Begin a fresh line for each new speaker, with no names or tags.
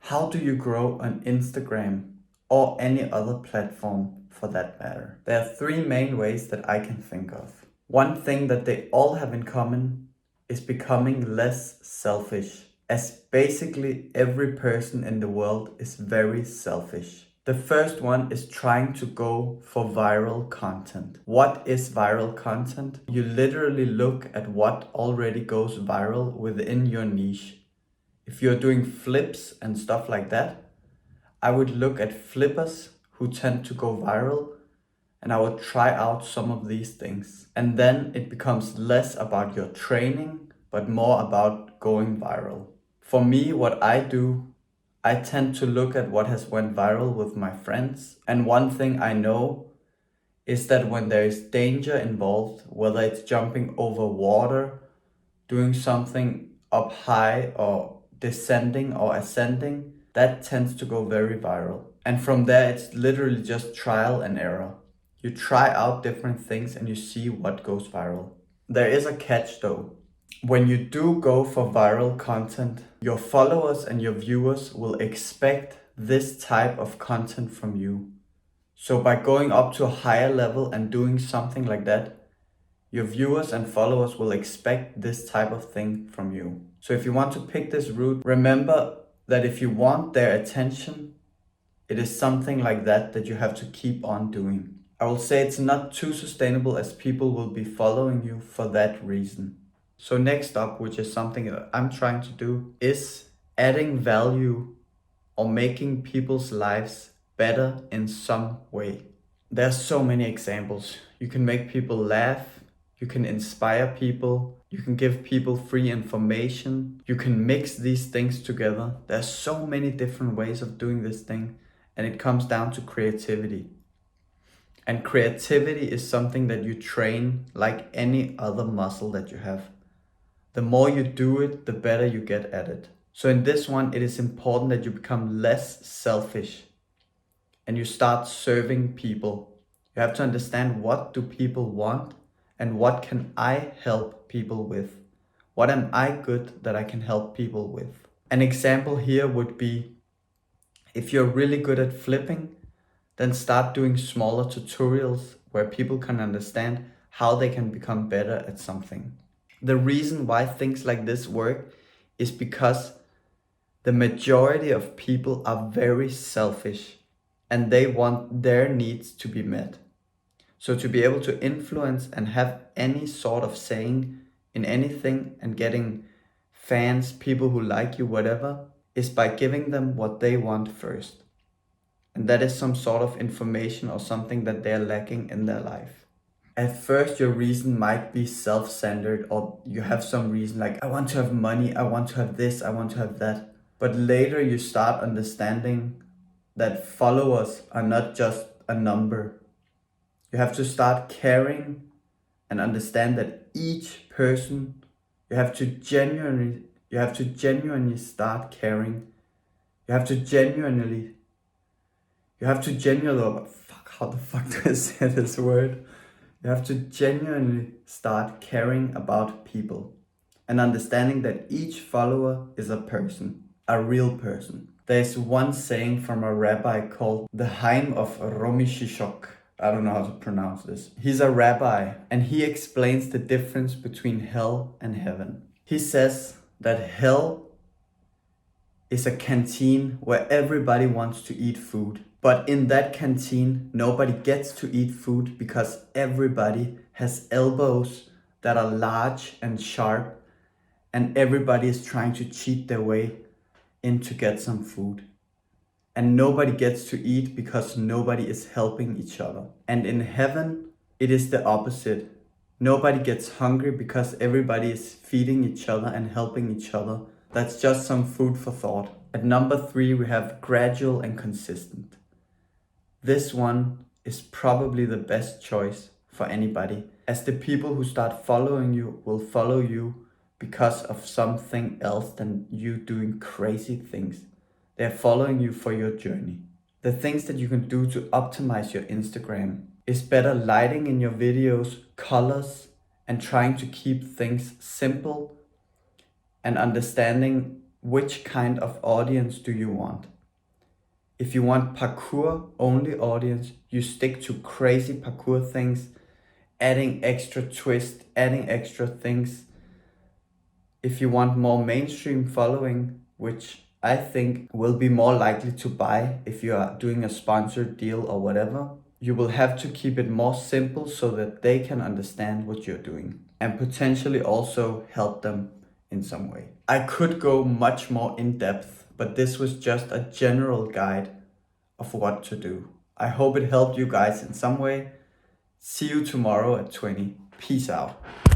How do you grow on Instagram or any other platform for that matter? There are three main ways that I can think of. One thing that they all have in common is becoming less selfish, as basically every person in the world is very selfish. The first one is trying to go for viral content. What is viral content? You literally look at what already goes viral within your niche. If you're doing flips and stuff like that, I would look at flippers who tend to go viral and I would try out some of these things. And then it becomes less about your training, but more about going viral. For me, what I do, I tend to look at what has went viral with my friends. And one thing I know is that when there is danger involved, whether it's jumping over water, doing something up high or descending or ascending, that tends to go very viral. And from there, it's literally just trial and error. You try out different things and you see what goes viral. There is a catch though. When you do go for viral content, your followers and your viewers will expect this type of content from you. So by going up to a higher level and doing something like that, your viewers and followers will expect this type of thing from you. So if you want to pick this route, remember that if you want their attention, it is something like that you have to keep on doing. I will say it's not too sustainable as people will be following you for that reason. So next up, which is something that I'm trying to do, is adding value or making people's lives better in some way. There are so many examples. You can make people laugh, you can inspire people, you can give people free information, you can mix these things together. There are so many different ways of doing this thing, and it comes down to creativity. And creativity is something that you train like any other muscle that you have. The more you do it, the better you get at it. So in this one, it is important that you become less selfish and you start serving people. You have to understand, what do people want and what can I help people with? What am I good that I can help people with? An example here would be, if you're really good at flipping, then start doing smaller tutorials where people can understand how they can become better at something. The reason why things like this work is because the majority of people are very selfish and they want their needs to be met. So to be able to influence and have any sort of saying in anything and getting fans, people who like you, whatever, is by giving them what they want first. And that is some sort of information or something that they're lacking in their life. At first, your reason might be self-centered, or you have some reason like, I want to have money, I want to have this, I want to have that. But later you start understanding that followers are not just a number. You have to start caring and understand that each person, you have to genuinely start caring. How the fuck do I say this word? You have to genuinely start caring about people and understanding that each follower is a person, a real person. There's one saying from a rabbi called the Haim of Romishishok. I don't know how to pronounce this. He's a rabbi and he explains the difference between hell and heaven. He says that hell is a canteen where everybody wants to eat food. But in that canteen, nobody gets to eat food because everybody has elbows that are large and sharp, and everybody is trying to cheat their way in to get some food. And nobody gets to eat because nobody is helping each other. And in heaven, it is the opposite. Nobody gets hungry because everybody is feeding each other and helping each other. That's just some food for thought. At number 3, we have gradual and consistent. This one is probably the best choice for anybody, as the people who start following you will follow you because of something else than you doing crazy things. They're following you for your journey. The things that you can do to optimize your Instagram is better lighting in your videos, colors, and trying to keep things simple and understanding which kind of audience do you want? If you want parkour only audience, you stick to crazy parkour things, adding extra twist, adding extra things. If you want more mainstream following, which I think will be more likely to buy if you are doing a sponsored deal or whatever, you will have to keep it more simple so that they can understand what you're doing and potentially also help them in some way. I could go much more in depth, but this was just a general guide of what to do. I hope it helped you guys in some way. See you tomorrow at 20. Peace out.